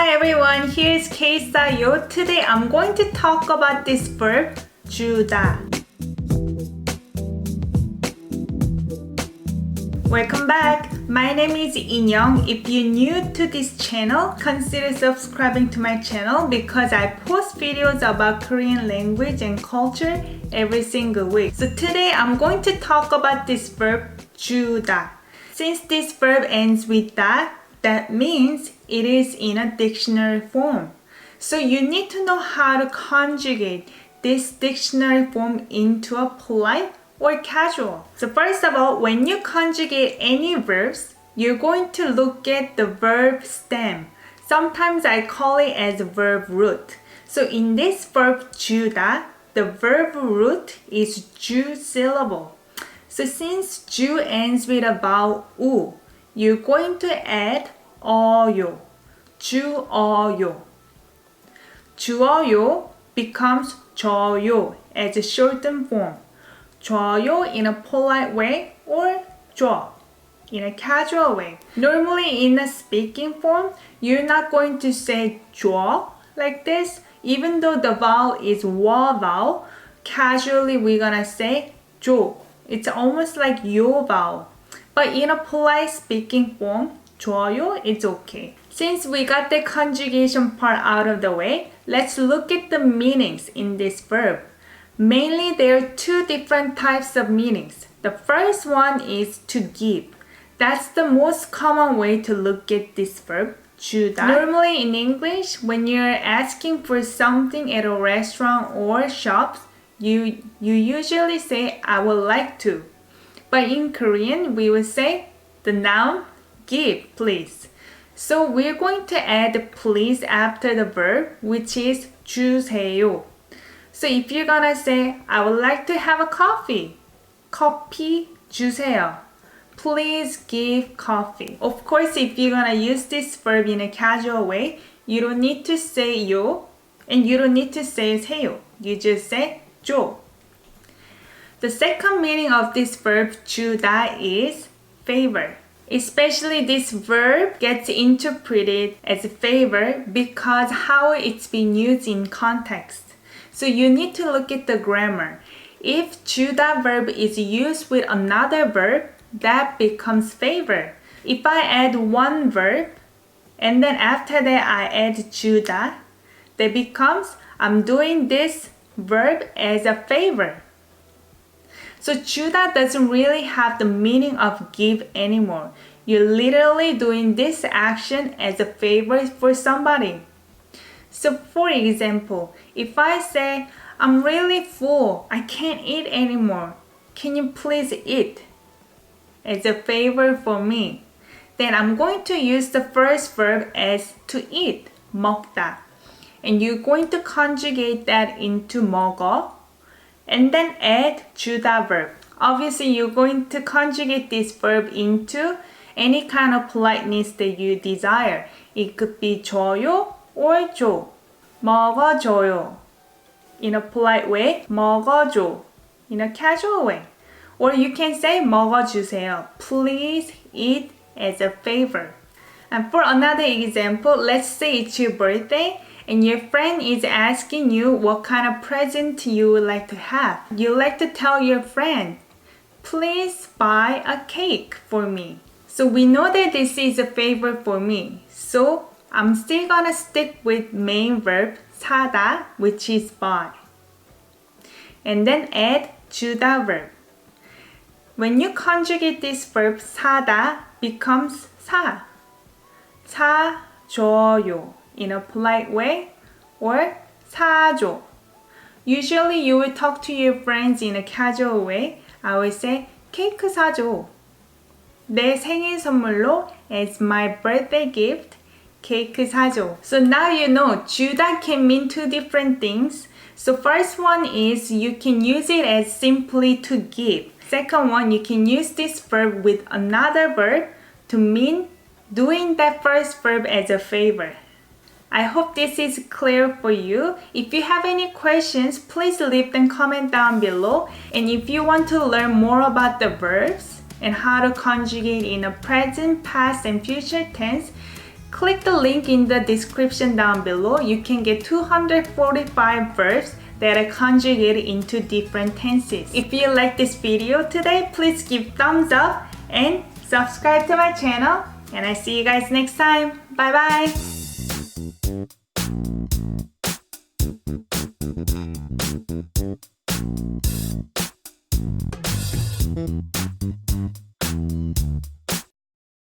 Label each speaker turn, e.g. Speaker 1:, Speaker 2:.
Speaker 1: Hi everyone, here's KSTYLEYO. Today I'm going to talk about this verb, 주다. Welcome back. My name is Inyoung. If you're new to this channel, consider subscribing to my channel because I post videos about Korean language and culture every single week. So today I'm going to talk about this verb, 주다. Since this verb ends with that means it is in a dictionary form. So you need to know how to conjugate this dictionary form into a polite or casual. So first of all, when you conjugate any verbs, you're going to look at the verb stem. Sometimes I call it as verb root. So in this verb 주다, the verb root is 주 syllable. So since 주 ends with a vowel 우, you're going to add 어요. 주어요. 주어요 becomes 줘요 as a shortened form. 줘요 in a polite way or 줘 in a casual way. Normally in a speaking form, you're not going to say 줘 like this. Even though the vowel is 워 vowel, casually we're gonna say 줘. It's almost like 요 vowel. But in a polite speaking form, 줘요 is okay. Since we got the conjugation part out of the way, let's look at the meanings in this verb. Mainly, there are two different types of meanings. The first one is to give. That's the most common way to look at this verb, 주다. Normally in English, when you're asking for something at a restaurant or shops, you usually say, I would like to. But in Korean, we will say the noun, give, please. So we're going to add please after the verb, which is 주세요. So if you're gonna say, I would like to have a coffee, 커피 주세요. Please give coffee. Of course, if you're gonna use this verb in a casual way, you don't need to say 요, and you don't need to say 세요. You just say 줘. The second meaning of this verb 주다 is favor. Especially this verb gets interpreted as favor because how it's been used in context. So you need to look at the grammar. If 주다 verb is used with another verb, that becomes favor. If I add one verb and then after that I add 주다, that becomes I'm doing this verb as a favor. So 주다 doesn't really have the meaning of give anymore. You're literally doing this action as a favor for somebody. So for example, if I say, I'm really full, I can't eat anymore, can you please eat? As a favor for me. Then I'm going to use the first verb as to eat, 먹다. And you're going to conjugate that into 먹어. And then add 주다 verb. Obviously, you're going to conjugate this verb into any kind of politeness that you desire. It could be 줘요 or 줘. 먹어줘요. In a polite way, 먹어줘. In a casual way. Or you can say 먹어주세요. Please eat as a favor. And for another example, let's say it's your birthday and your friend is asking you what kind of present you would like to have. You like to tell your friend, please buy a cake for me. So we know that this is a favor for me. So I'm still gonna stick with main verb 사다, which is buy. And then add 주다 verb. When you conjugate this verb 사다 becomes 사. 사줘요 in a polite way or 사줘. Usually you will talk to your friends in a casual way. I will say 케이크 사줘. 내 생일 선물로 as my birthday gift 케이크 사줘. So now you know 주다 can mean two different things. So first one is you can use it as simply to give. Second one, you can use this verb with another verb to mean doing that first verb as a favor. I hope this is clear for you. If you have any questions, please leave them comment down below. And if you want to learn more about the verbs and how to conjugate in a present, past, and future tense, Click the link in the description down below. You can get 245 verbs that are conjugated into different tenses. If you like this video today, please give thumbs up and subscribe to my channel. And I see you guys next time. Bye bye!